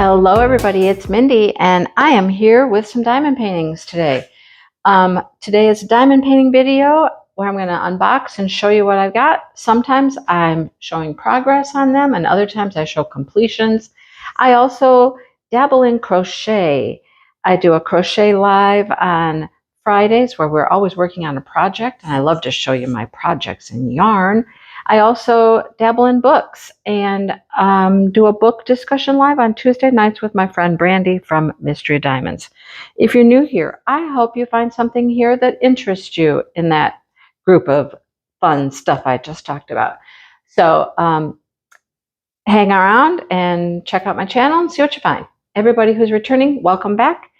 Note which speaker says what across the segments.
Speaker 1: Hello everybody, it's Mindy and I am here with some diamond paintings today. Today is a diamond painting video where I'm going to unbox and show you what I've got. Sometimes I'm showing progress on them and other times I show completions. I also dabble in crochet. I do a crochet live on Fridays where we're always working on a project, and I love to show you my projects in yarn. I also dabble in books and do a book discussion live on Tuesday nights with my friend Brandy from Mystery of Diamonds. If you're new here, I hope you find something here that interests you in that group of fun stuff I just talked about. So hang around and check out my channel and see what you find. Everybody who's returning, welcome back,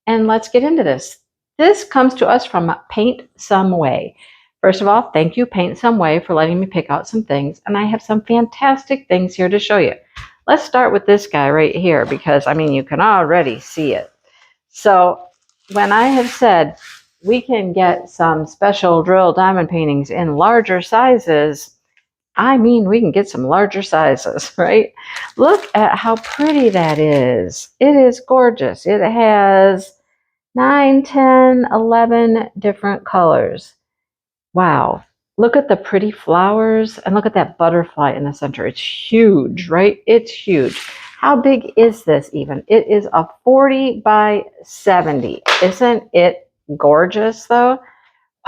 Speaker 1: and let's get into this. This comes to us from PaintSomeWay. First of all, thank you, PaintSomeWay, for letting me pick out some things, and I have some fantastic things here to show you. Let's start with this guy right here because, I mean, you can already see it. So when I have said we can get some special drill diamond paintings in larger sizes, I mean we can get some larger sizes, right? Look at how pretty that is. It is gorgeous. It has 9, 10, 11 different colors. Wow, look at the pretty flowers and look at that butterfly in the center. It's huge, right? It's huge. How big is this even? It is a 40 by 70. Isn't it gorgeous though?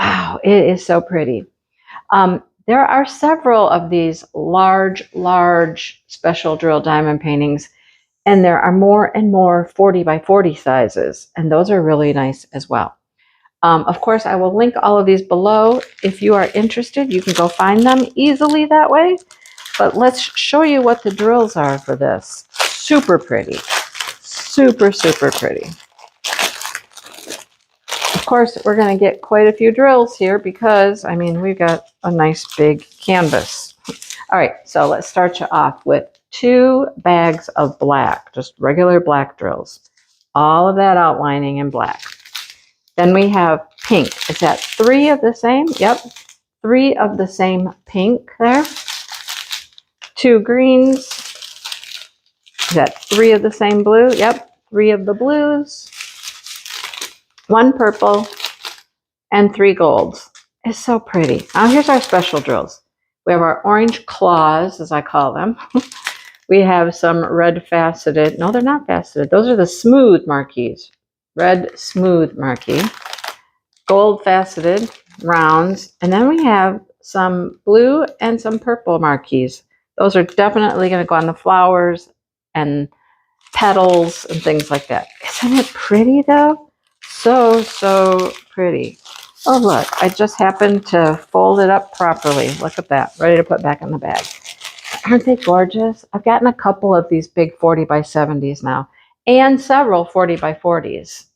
Speaker 1: Wow, it is so pretty. There are several of these large special drill diamond paintings, and there are more and more 40 by 40 sizes, and those are really nice as well. Of course, I will link all of these below. If you are interested, you can go find them easily that way. But let's show you what the drills are for this. Super pretty. Super pretty. Of course, we're going to get quite a few drills here because, I mean, we've got a nice big canvas. All right, so let's start you off with 2 bags of black, just regular black drills. All of that outlining in black. Then we have pink. Is that 3 of the same? Yep. 3 of the same pink there. 2 greens. Is that 3 of the same blue? Yep. 3 of the blues. 1 purple. And 3 golds. It's so pretty. Now here's our special drills. We have our orange claws, as I call them. We have some red faceted. No, they're not faceted. Those are the smooth marquees. Red smooth marquee, gold faceted rounds, and then we have some blue and some purple marquees. Those are definitely going to go on the flowers and petals and things like that. Isn't it pretty though? So pretty. Oh look, I just happened to fold it up properly. Look at that, ready to put back in the bag. Aren't they gorgeous? I've gotten a couple of these big 40 by 70s now, and several 40 by 40s.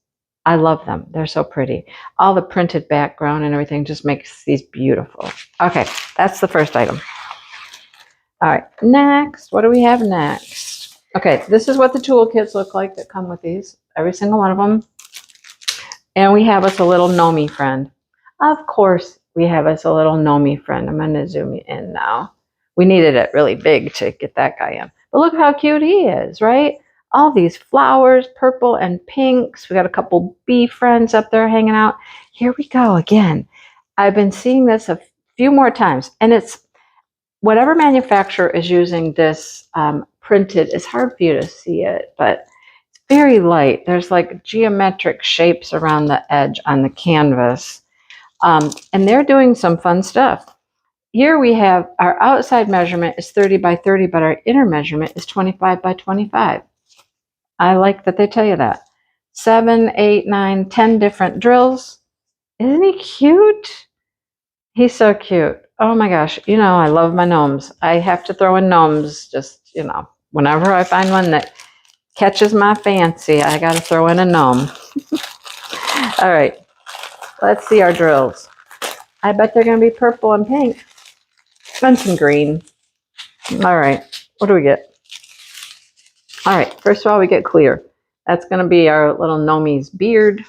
Speaker 1: I love them. They're so pretty. All the printed background and everything just makes these beautiful. Okay, that's the first item. All right, next, what do we have next? Okay, this is what the toolkits look like that come with these, every single one of them. And we have us a little Nomi friend. Of course, we have us a little Nomi friend. I'm going to zoom in now. We needed it really big to get that guy in. But look how cute he is, right? All these flowers, purple and pinks. We got a couple bee friends up there hanging out. Here we go again. I've been seeing this a few more times, and it's whatever manufacturer is using this printed. It's hard for you to see it, but it's very light. There's like geometric shapes around the edge on the canvas, and they're doing some fun stuff. Here we have our outside measurement is 30 by 30, but our inner measurement is 25 by 25. I like that they tell you that. 7, 8, 9, 10 different drills. Isn't he cute? He's so cute. Oh my gosh. You know, I love my gnomes. I have to throw in gnomes just, you know, whenever I find one that catches my fancy, I got to throw in a gnome. All right. Let's see our drills. I bet they're going to be purple and pink. And some green. All right. What do we get? All right, first of all, we get clear. That's going to be our little Nomi's beard.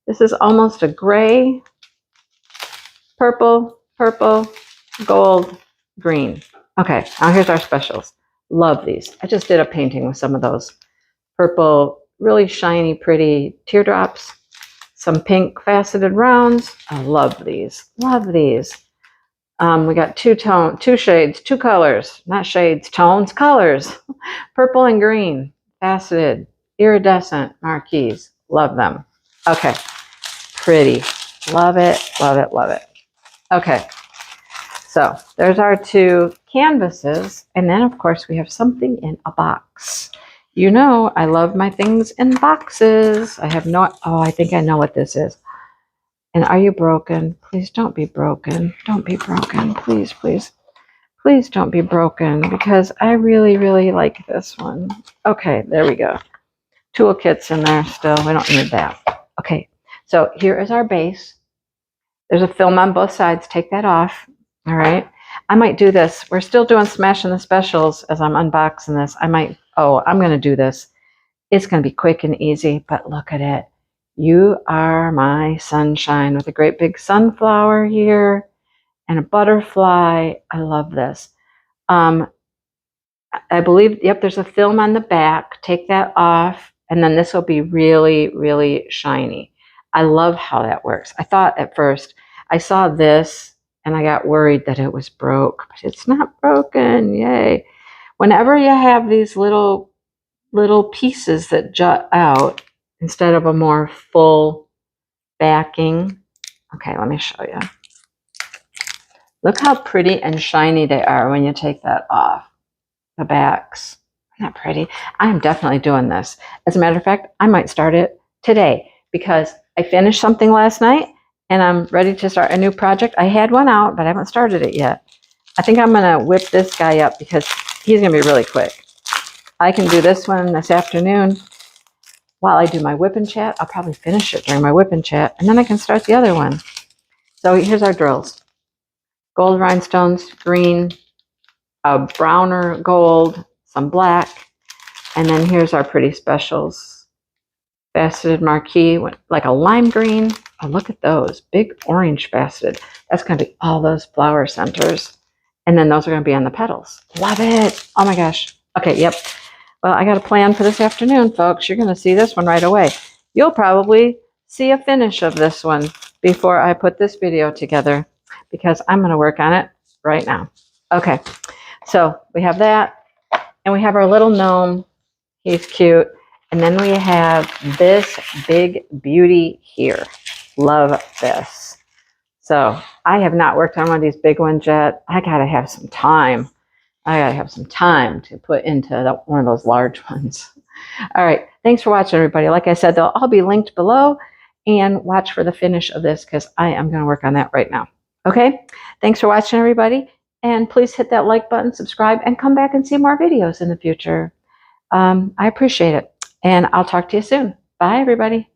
Speaker 1: This is almost a gray, purple, gold, green. Okay, now here's our specials. Love these. I just did a painting with some of those. purple, really shiny, pretty teardrops, some pink faceted rounds. I love these. Love these. We got two shades, two colors, not shades, tones, colors. Purple and green, faceted, iridescent marquees. Love them. Okay, pretty. Love it, love it, love it. Okay, so there's our two canvases. And then, of course, we have something in a box. You know, I love my things in boxes. I have no, oh, I think I know what this is. And are you broken? Please don't be broken. Don't be broken. Please, please. Please don't be broken, because I really, really like this one. Okay, there we go. Toolkits in there still. We don't need that. Okay, so here is our base. There's a film on both sides. Take that off. All right. I might do this. We're still doing Smashing the Specials as I'm unboxing this. I'm going to do this. It's going to be quick and easy, but look at it. You are my sunshine with a great big sunflower here and a butterfly. I love this. I believe, yep, there's a film on the back. Take that off, and then this will be really, really shiny. I love how that works. I thought at first, I saw this, and I got worried that it was broke, but it's not broken. Yay. Whenever you have these little pieces that jut out, instead of a more full backing. Okay, let me show you. Look how pretty and shiny they are when you take that off. The backs. Isn't that pretty? I am definitely doing this. As a matter of fact, I might start it today because I finished something last night and I'm ready to start a new project. I had one out, but I haven't started it yet. I think I'm going to whip this guy up because he's going to be really quick. I can do this one this afternoon. While I do my whip and chat, I'll probably finish it during my whip and chat, and then I can start the other one. So here's our drills. Gold rhinestones, green, a browner gold, some black, and then here's our pretty specials. Faceted marquee, like a lime green. Oh, look at those, big orange faceted. That's going to be all those flower centers. And then those are going to be on the petals. Love it. Oh my gosh. Okay, yep. Well, I got a plan for this afternoon, folks. You're going to see this one right away. You'll probably see a finish of this one before I put this video together because I'm going to work on it right now. Okay, so we have that, and we have our little gnome. He's cute. And then we have this big beauty here. Love this. So I have not worked on one of these big ones yet. I got to have some time. I gotta have some time to put into one of those large ones. All right, thanks for watching, everybody. Like I said, they'll all be linked below, and watch for the finish of this because I am gonna work on that right now. Okay, thanks for watching, everybody, and please hit that like button, subscribe, and come back and see more videos in the future. I appreciate it, and I'll talk to you soon. Bye, everybody.